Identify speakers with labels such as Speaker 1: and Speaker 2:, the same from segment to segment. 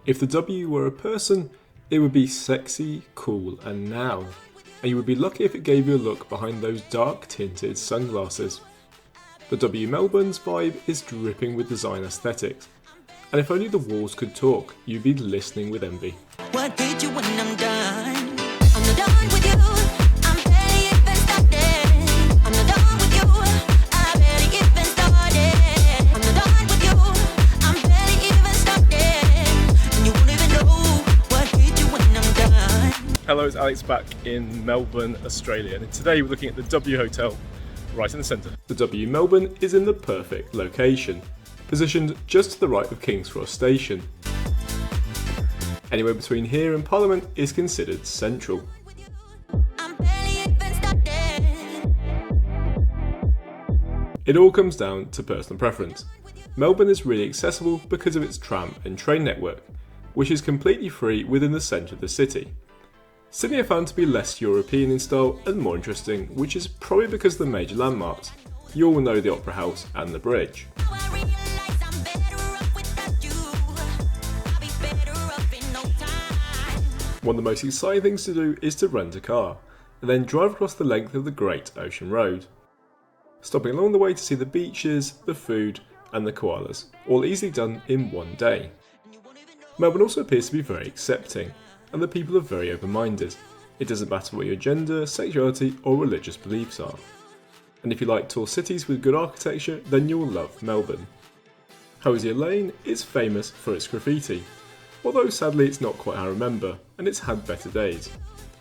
Speaker 1: If the W were a person, it would be sexy, cool and now. And you would be lucky if it gave you a look behind those dark tinted sunglasses. The W Melbourne's vibe is dripping with design aesthetics. And if only the walls could talk, you'd be listening with envy.
Speaker 2: What did you when I'm done? I'm not done with you. I'm barely even started. I'm not done with you. I barely even started. I'm not done with you. I'm barely even started. And you won't even know what did you when I'm done.
Speaker 1: Hello, it's Alex back in Melbourne, Australia, and today we're looking at the W Hotel right in the centre. The W Melbourne is in the perfect location, positioned just to the right of King's Cross Station. Anywhere between here and Parliament is considered central.
Speaker 2: I'm barely even started.
Speaker 1: It all comes down to personal preference. Melbourne is really accessible because of its tram and train network, which is completely free within the centre of the city. Sydney are found to be less European in style and more interesting, which is probably because of the major landmarks. You all know the Opera House and the bridge.
Speaker 2: Now I realize I'm better off without you. I'll be better off in no time.
Speaker 1: One of the most exciting things to do is to rent a car, and then drive across the length of the Great Ocean Road, stopping along the way to see the beaches, the food and the koalas, all easily done in one day. Melbourne also appears to be very accepting, and the people are very open-minded. It doesn't matter what your gender, sexuality or religious beliefs are. And if you like tall cities with good architecture, then you'll love Melbourne. Hosier Lane is famous for its graffiti, although sadly it's not quite how I remember, and it's had better days.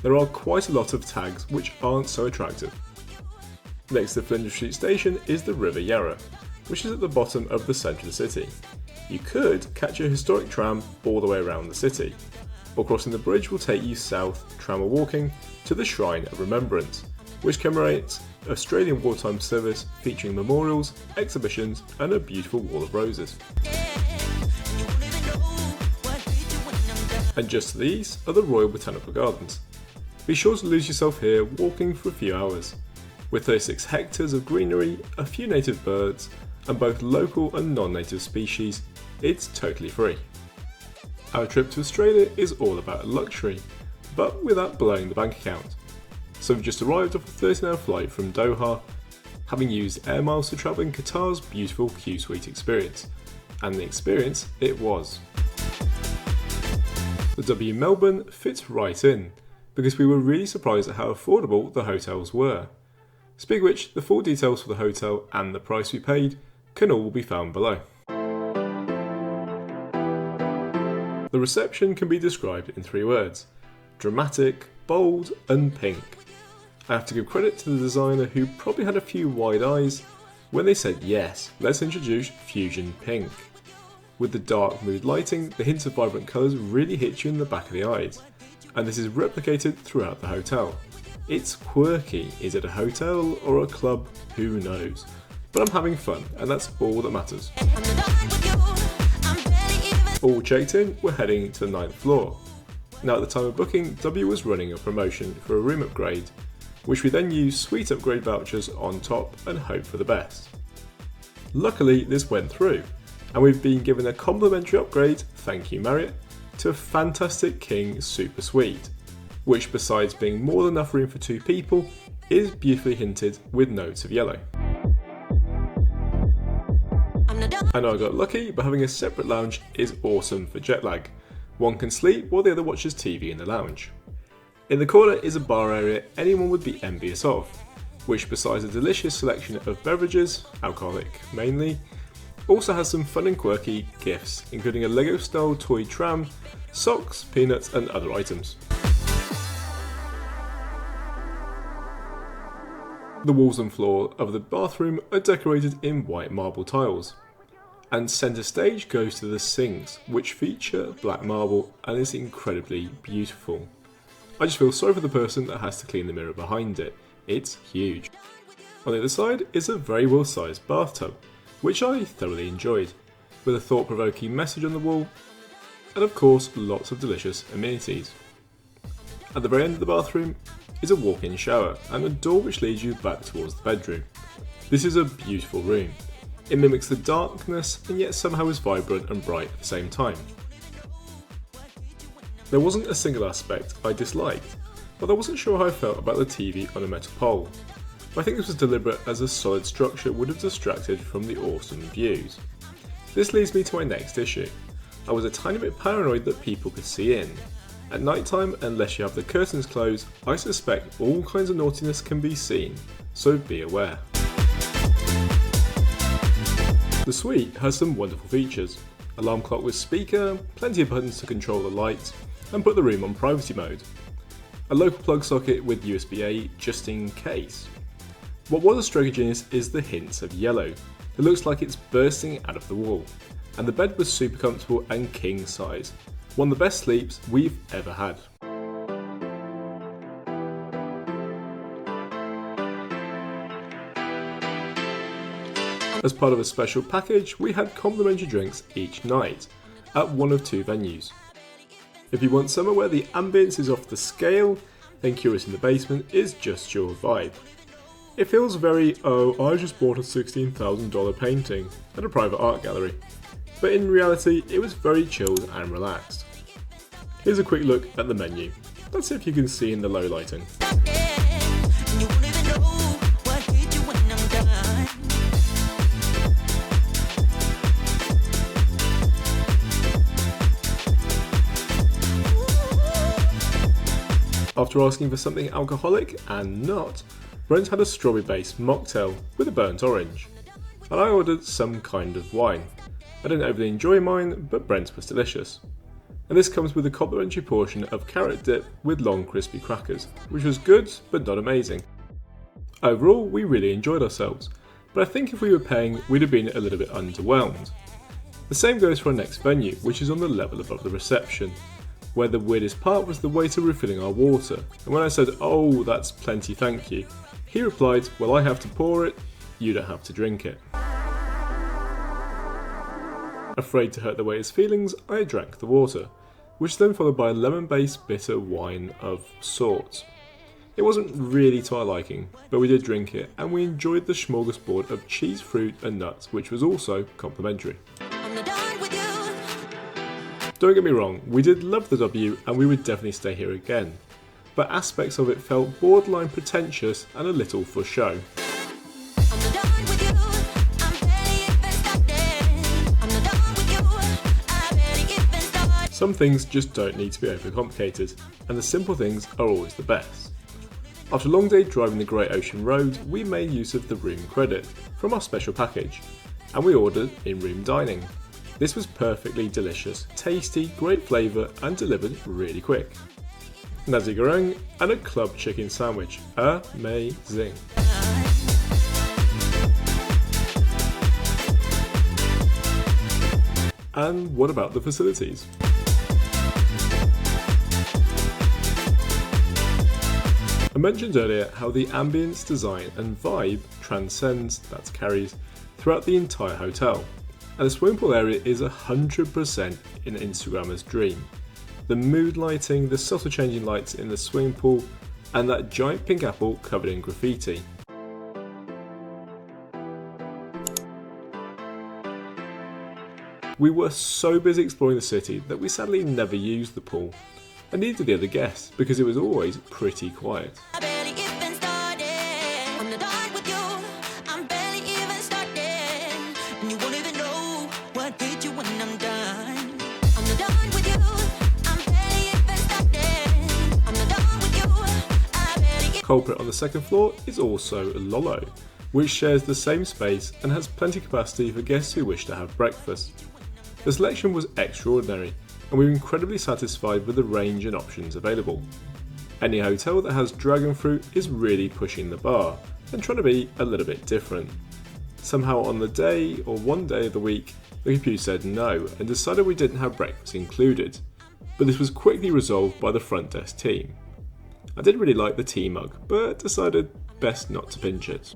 Speaker 1: There are quite a lot of tags which aren't so attractive. Next to Flinders Street Station is the River Yarra, which is at the bottom of the centre of the city. You could catch a historic tram all the way around the city, or crossing the bridge will take you south, tram or walking, to the Shrine of Remembrance, which commemorates Australian wartime service featuring memorials, exhibitions and a beautiful wall of roses. And just to the east are the Royal Botanical Gardens. Be sure to lose yourself here walking for a few hours. With 36 hectares of greenery, a few native birds, and both local and non-native species, it's totally free. Our trip to Australia is all about luxury, but without blowing the bank account. So we've just arrived off a 13-hour flight from Doha, having used air miles to travel in Qatar's beautiful Q-Suite experience. And the experience it was. The W Melbourne fits right in, because we were really surprised at how affordable the hotels were. Speaking of which, the full details for the hotel and the price we paid can all be found below. The reception can be described in 3 words: dramatic, bold and pink. I have to give credit to the designer who probably had a few wide eyes when they said yes, let's introduce Fusion Pink. With the dark mood lighting, the hints of vibrant colours really hit you in the back of the eyes, and this is replicated throughout the hotel. It's quirky. Is it a hotel or a club? Who knows? But I'm having fun, and that's all that matters. All checked in, we're heading to the 9th floor. Now at the time of booking, W was running a promotion for a room upgrade, which we then used suite upgrade vouchers on top and hope for the best. Luckily this went through, and we've been given a complimentary upgrade, thank you Marriott, to a fantastic King Super Suite, which besides being more than enough room for 2 people, is beautifully hinted with notes of yellow. I know I got lucky, but having a separate lounge is awesome for jet lag. One can sleep while the other watches TV in the lounge. In the corner is a bar area anyone would be envious of, which besides a delicious selection of beverages, alcoholic mainly, also has some fun and quirky gifts, including a Lego style toy tram, socks, peanuts and other items. The walls and floor of the bathroom are decorated in white marble tiles. And centre stage goes to the sinks, which feature black marble and is incredibly beautiful. I just feel sorry for the person that has to clean the mirror behind it. It's huge. On the other side is a very well sized bathtub, which I thoroughly enjoyed, with a thought-provoking message on the wall, and of course lots of delicious amenities. At the very end of the bathroom is a walk-in shower and a door which leads you back towards the bedroom. This is a beautiful room. It mimics the darkness and yet somehow is vibrant and bright at the same time. There wasn't a single aspect I disliked, but I wasn't sure how I felt about the TV on a metal pole. I think this was deliberate, as a solid structure would have distracted from the awesome views. This leads me to my next issue. I was a tiny bit paranoid that people could see in. At night time, unless you have the curtains closed, I suspect all kinds of naughtiness can be seen, so be aware. The suite has some wonderful features. Alarm clock with speaker, plenty of buttons to control the lights, and put the room on privacy mode. A local plug socket with USB-A just in case. What was a stroke of genius is the hints of yellow. It looks like it's bursting out of the wall. And the bed was super comfortable and king size. One of the best sleeps we've ever had. As part of a special package, we had complimentary drinks each night, at one of two venues. If you want somewhere where the ambience is off the scale, then Curious in the Basement is just your vibe. It feels very, oh, I just bought a $16,000 painting at a private art gallery. But in reality, it was very chilled and relaxed. Here's a quick look at the menu. Let's see if you can see in the low lighting. After asking for something alcoholic and not, Brent had a strawberry-based mocktail with a burnt orange, and I ordered some kind of wine. I didn't overly enjoy mine, but Brent's was delicious. And this comes with a complimentary portion of carrot dip with long crispy crackers, which was good but not amazing. Overall, we really enjoyed ourselves, but I think if we were paying, we'd have been a little bit underwhelmed. The same goes for our next venue, which is on the level above the reception, where the weirdest part was the waiter refilling our water, and when I said, "Oh, that's plenty, thank you," he replied, "Well, I have to pour it, you don't have to drink it." Afraid to hurt the waiter's feelings, I drank the water, which was then followed by a lemon-based bitter wine of sorts. It wasn't really to our liking, but we did drink it, and we enjoyed the smorgasbord of cheese, fruit and nuts, which was also complimentary. Don't get me wrong, we did love the W and we would definitely stay here again, but aspects of it felt borderline pretentious and a little for show. Some things just don't need to be overcomplicated, and the simple things are always the best. After a long day driving the Great Ocean Road, we made use of the room credit from our special package, and we ordered in-room dining. This was perfectly delicious, tasty, great flavour and delivered really quick. Nasi goreng and a club chicken sandwich. Amazing. And what about the facilities? I mentioned earlier how the ambience, design and vibe transcends, that's carries, throughout the entire hotel. And the swimming pool area is 100% an Instagrammer's dream. The mood lighting, the subtle changing lights in the swimming pool, and that giant pink apple covered in graffiti. We were so busy exploring the city that we sadly never used the pool, and neither did the other guests because it was always pretty quiet. Culprit on the second floor is also Lolo, which shares the same space and has plenty of capacity for guests who wish to have breakfast. The selection was extraordinary, and we were incredibly satisfied with the range and options available. Any hotel that has dragon fruit is really pushing the bar and trying to be a little bit different. Somehow on the day, or one day of the week, the computer said no and decided we didn't have breakfast included, but this was quickly resolved by the front desk team. I did really like the tea mug, but decided best not to pinch it.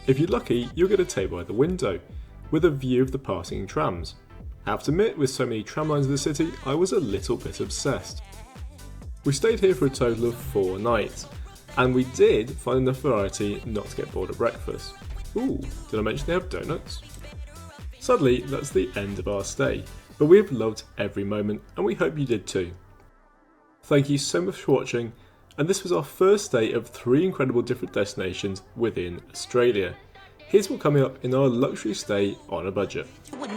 Speaker 1: If you're lucky, you'll get a table at the window, with a view of the passing trams. I have to admit, with so many tram lines in the city, I was a little bit obsessed. We stayed here for a total of 4 nights, and we did find enough variety not to get bored at breakfast. Ooh, did I mention they have donuts? Sadly, that's the end of our stay, but we have loved every moment, and we hope you did too. Thank you so much for watching, and this was our first day of 3 incredible different destinations within Australia. Here's what's coming up in our luxury stay on a budget.
Speaker 2: When